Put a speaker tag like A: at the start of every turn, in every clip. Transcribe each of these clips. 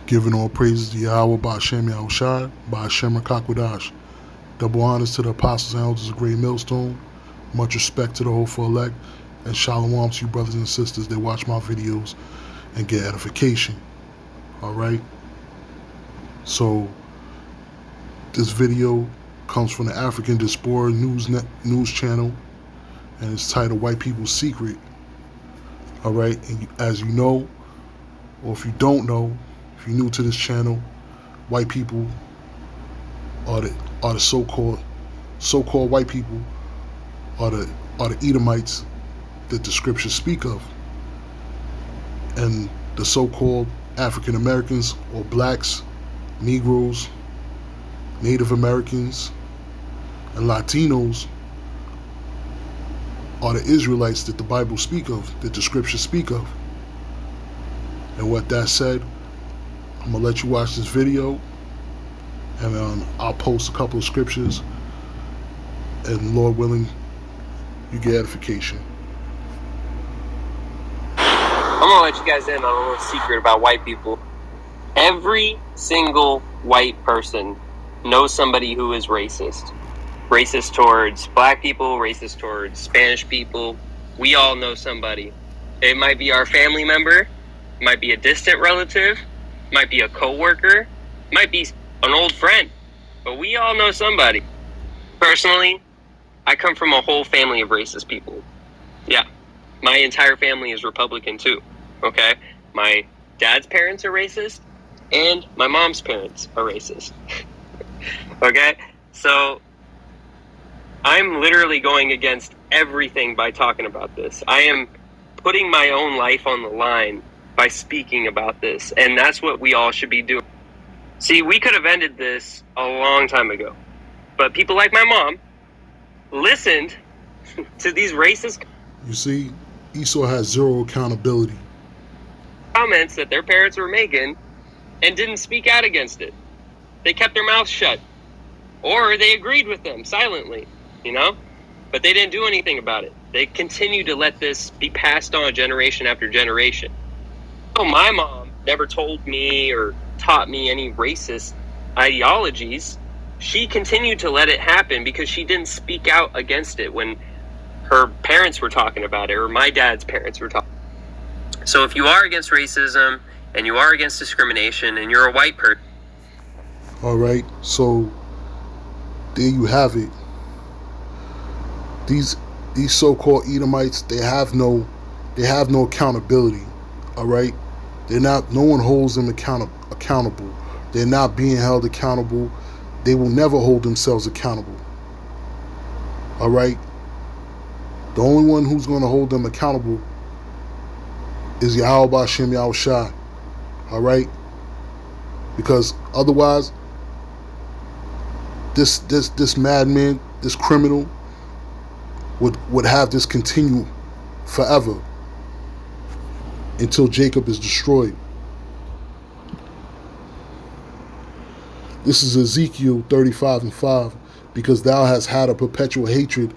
A: Giving all praises to Yahweh Ba'Shem Yahushai, Ba'Shem Rakakwadash. Double honors to the apostles and elders of Great Millstone. Much respect to the hopeful elect. And shalom to you brothers and sisters that watch my videos and get edification. Alright? So, this video comes from the African Diaspora News Channel. And it's titled White People's Secret. Alright? And as you know, or if you don't know, if you're new to this channel, white people are the so-called white people are the Edomites that the scriptures speak of, and the so-called African Americans or blacks, Negroes, Native Americans, and Latinos are the Israelites that the Bible speak of, that the scriptures speak of. And with that said, I'm going to let you watch this video, and I'll post a couple of scriptures, and Lord willing, you get edification.
B: I'm going to let you guys in on a little secret about white people. Every single white person knows somebody who is racist. Racist towards black people, racist towards Spanish people. We all know somebody. It might be our family member, it might be a distant relative, might be a coworker, might be an old friend, but we all know somebody. Personally, I come from a whole family of racist people. Yeah, my entire family is Republican too, okay? My dad's parents are racist, and my mom's parents are racist, okay? So, I'm literally going against everything by talking about this. I am putting my own life on the line by speaking about this, and that's what we all should be doing. See, we could have ended this a long time ago, but people like my mom listened to these racist
A: You see, Esau has zero accountability.
B: comments that their parents were making and didn't speak out against it. They kept their mouths shut, or they agreed with them silently, but they didn't do anything about it. They continued to let this be passed on generation after generation. So my mom never told me or taught me any racist ideologies. She continued to let it happen because she didn't speak out against it when her parents were talking about it, or my dad's parents were talking. So if you are against racism and you are against discrimination and you're a white person,
A: All right, so there you have it. These so-called Edomites, they have no accountability. All right, no one holds them accountable. They're not being held accountable. They will never hold themselves accountable. All right, the only one who's going to hold them accountable is Yahweh Ba'Shem Yahushai. All right, because otherwise, this madman, this criminal, would have this continue forever until Jacob is destroyed. This is Ezekiel 35:5. Because thou hast had a perpetual hatred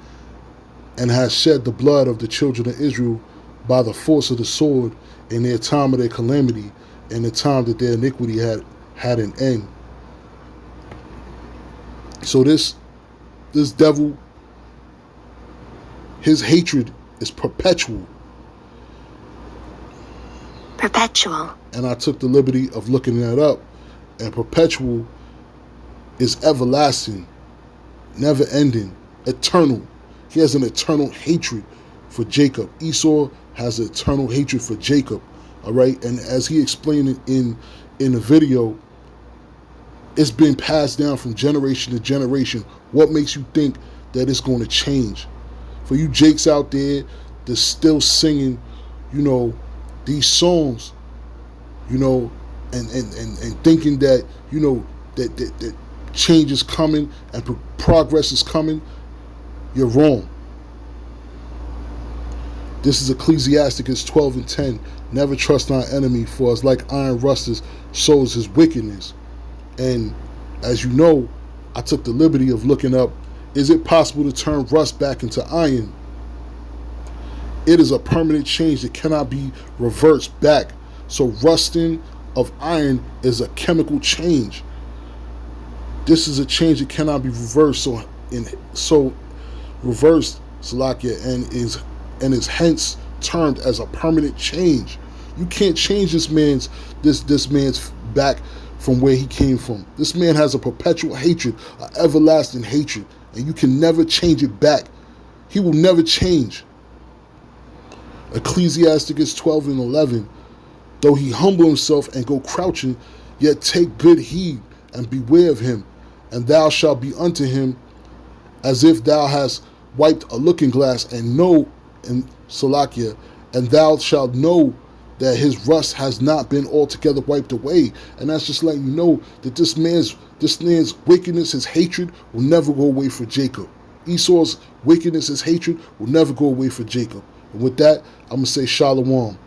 A: and hast shed the blood of the children of Israel by the force of the sword in their time of their calamity, and the time that their iniquity had an end. So this devil, his hatred is perpetual.
C: Perpetual.
A: And I took the liberty of looking that up. And perpetual is everlasting, never ending, eternal. He has an eternal hatred for Jacob. Esau has an eternal hatred for Jacob. All right. And as he explained it in the video, it's been passed down from generation to generation. What makes you think that it's going to change? For you Jakes out there that's still singing, these songs, and thinking that, that change is coming and progress is coming, you're wrong. This is Ecclesiasticus 12:10. Never trust thine enemy, for as like iron rusteth, so is his wickedness. And as you know, I took the liberty of looking up, is it possible to turn rust back into iron? It is a permanent change that cannot be reversed back. So rusting, of iron is a chemical change. This is a change that cannot be reversed. So reversed, Salakia, and is hence termed as a permanent change. You can't change this man's back from where he came from. This man has a perpetual hatred, an everlasting hatred, and you can never change it back. He will never change. Ecclesiasticus 12 and 11. Though he humble himself and go crouching, yet take good heed and beware of him, and thou shalt be unto him as if thou hast wiped a looking glass, and know in Salakia, and thou shalt know that his rust has not been altogether wiped away. And that's just letting you know that this man's wickedness, his hatred, will never go away for Jacob. Esau's wickedness, his hatred, will never go away for Jacob. And with that, I'm going to say Shalom.